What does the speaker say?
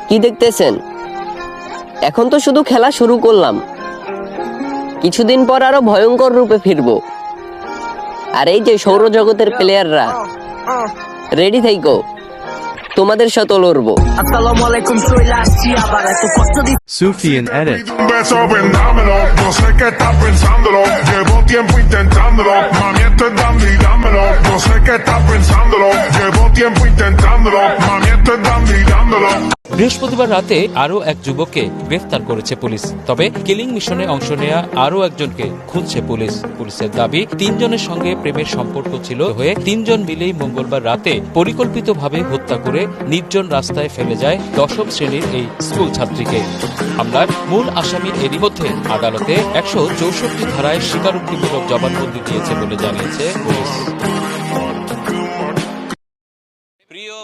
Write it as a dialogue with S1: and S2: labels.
S1: কি দেখতেছেন? এখন তো শুধু খেলা শুরু করলাম, কিছুদিন পর আরো ভয়ঙ্কর রূপে ফিরবো। আর এই যে সৌরজগতের প্লেয়াররা, রেডি থাইকো, তোমাদের সাথে লড়বো।
S2: Sufian Edit.
S3: Un beso, vendámelo. No sé qué estás pensándolo. Llevo tiempo intentándolo. Mami, esto es dando y dámelo. No sé qué estás pensándolo. Llevo tiempo intentándolo. Mami, esto es dando y dámelo.
S4: বৃহস্পতিবার রাতে আরও এক যুবককে গ্রেফতার করেছে police. তবে killing মিশনে অংশ নেয়া আরও একজনকে খুঁজছে পুলিশ। পুলিশের দাবি, 3 জনের সঙ্গে প্রেমের সম্পর্ক ছিল হয়ে 3 জন মিলেই মঙ্গলবার রাতে পরিকল্পিতভাবে হত্যা করে নির্জন রাস্তায় ফেলে যায় 10ম শ্রেণীর এই স্কুল ছাত্রীকে। হামলার মূল আসামি এরই মধ্যে আদালতে 164 ধারায় স্বীকারোক্তিমূলক জবানবন্দি দিয়েছে বলে জানিয়েছে পুলিশ। প্রিয়